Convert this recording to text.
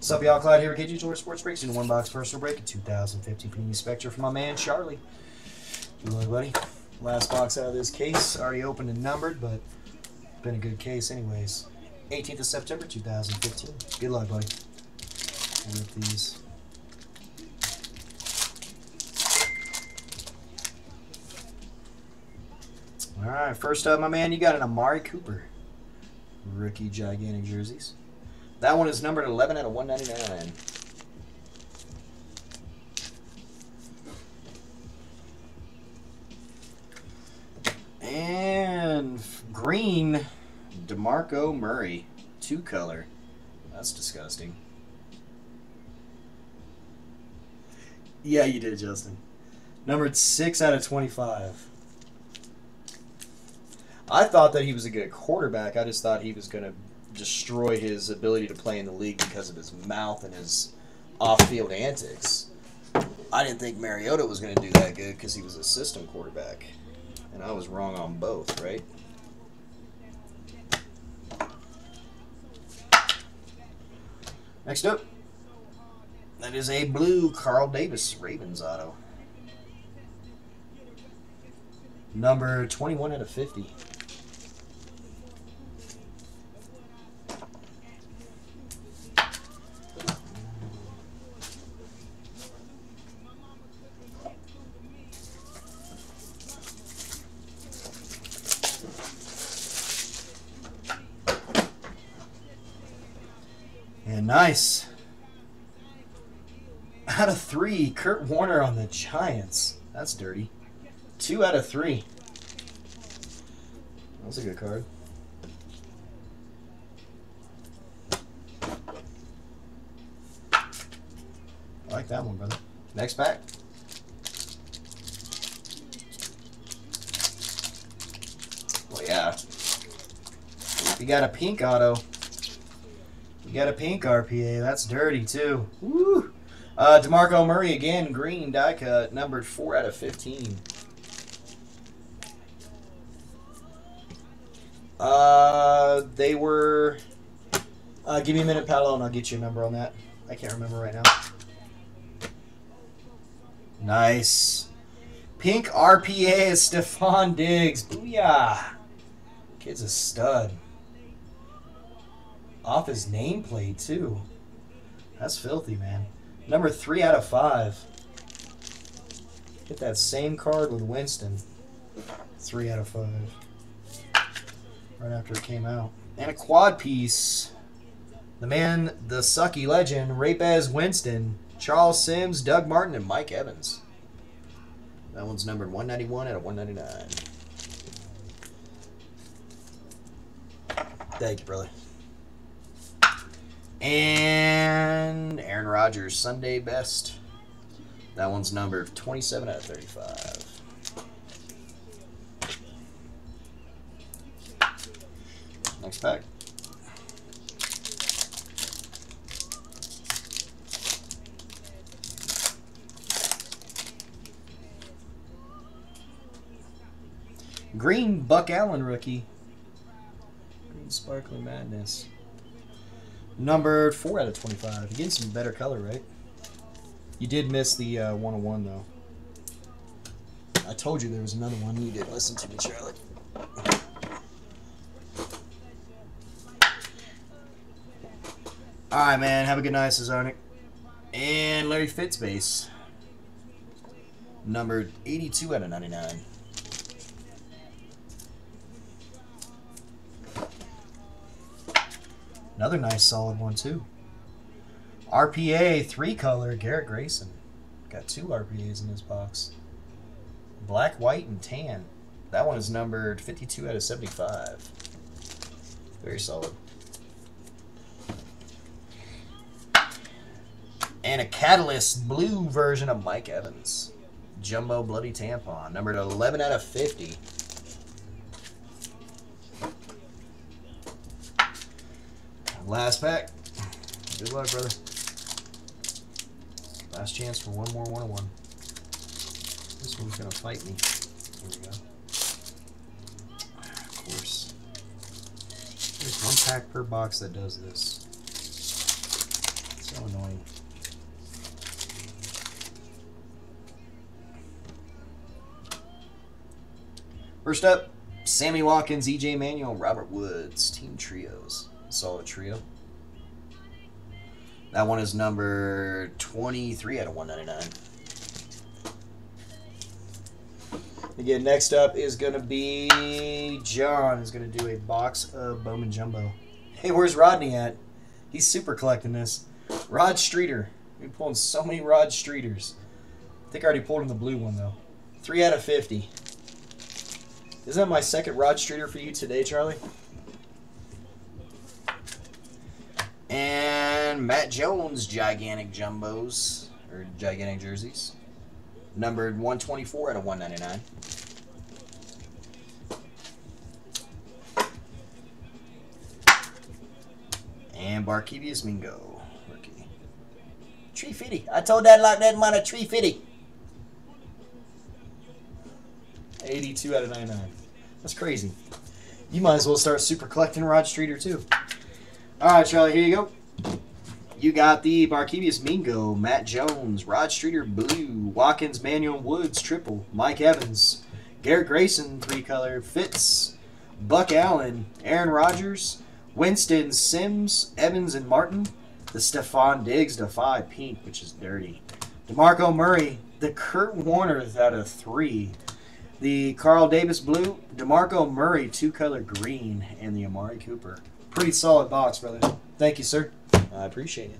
What's up, y'all? Clyde here with KG Jewelry Sports Breaks. In one box personal break in 2015 Panini Spectra for my man Charlie. Good luck, buddy. Last box out of this case. Already opened and numbered, but been a good case anyways. 18th of September 2015. Good luck, buddy. Rip these. Alright, first up, my man, you got an Amari Cooper. Rookie gigantic jerseys. That one is numbered 11 out of 199. And green, DeMarco Murray. 2-color. That's disgusting. Yeah, you did, Justin. Numbered 6 out of 25. I thought that he was a good quarterback. I just thought he was going to destroy his ability to play in the league because of his mouth and his off-field antics. I didn't think Mariota was going to do that good because he was a system quarterback. And I was wrong on both, right? Next up, that is a blue Carl Davis Ravens auto. Number 21 out of 50. And nice. Out of 3, Kurt Warner on the Giants. That's dirty. 2 out of 3. That's a good card. I like that one, brother. Next pack. Well, yeah. You got a pink auto. You got a pink RPA. That's dirty, too. Woo! DeMarco Murray again, green die cut, numbered 4 out of 15. They were... give me a minute, Paolo, and I'll get you a number on that. I can't remember right now. Nice. Pink RPA is Stephon Diggs. Booyah. Kid's a stud. Off his nameplate, too. That's filthy, man. Number 3 out of 5. Get that same card with Winston. 3 out of 5. Right after it came out. And a quad piece. The man, the sucky legend, Rapaz Winston, Charles Sims, Doug Martin, and Mike Evans. That one's numbered 191 out of 199. Thank you, brother. And Aaron Rodgers, Sunday Best. That one's numbered 27 out of 35. Next pack. Green Buck Allen rookie. Green Sparkling Madness. Numbered 4 out of 25. You're getting some better color, right? You did miss the 101, though. I told you there was another one. You didn't listen to me, Charlie. Alright, man. Have a good night, Cesarnik. And Larry Fitzbase. Numbered 82 out of 99. Another nice solid one, too. RPA 3-color Garrett Grayson. Got 2 RPAs in this box. Black, white, and tan. That one is numbered 52 out of 75. Very solid. And a Catalyst blue version of Mike Evans. Jumbo Bloody Tampon. Numbered 11 out of 50. Last pack. Good luck, brother. Last chance for one more 101. This one's going to fight me. Here we go. Of course. There's one pack per box that does this. So First up, Sammy Watkins, E.J. Manuel, Robert Woods. Team Trios. Solid trio. That one is number 23 out of 199. Again, next up is going to be John. Is going to do a box of Bowman Jumbo. Hey, where's Rodney at? He's super collecting this. Rod Streeter. We've been pulling so many Rod Streeters. I think I already pulled him the blue one, though. 3 out of 50. Isn't that my second Rod Streeter for you today, Charlie? And Matt Jones, gigantic jumbos, or gigantic jerseys. Numbered 124 out of 199. And Barkevius Mingo, rookie. 350. I told that like that man a 350. 82 out of 99. That's crazy. You might as well start super collecting Rod Streeter too. All right, Charlie, here you go. You got the Barkevius Mingo, Matt Jones, Rod Streeter blue, Watkins, Manuel Woods triple, Mike Evans, Garrett Grayson 3-color, Fitz, Buck Allen, Aaron Rodgers, Winston, Sims, Evans, and Martin. The Stephon Diggs Defy pink, which is dirty. DeMarco Murray, the Kurt Warner out of 3. The Carl Davis blue, DeMarco Murray 2-color green, and the Amari Cooper. Pretty solid box, brother. Thank you, sir. I appreciate it.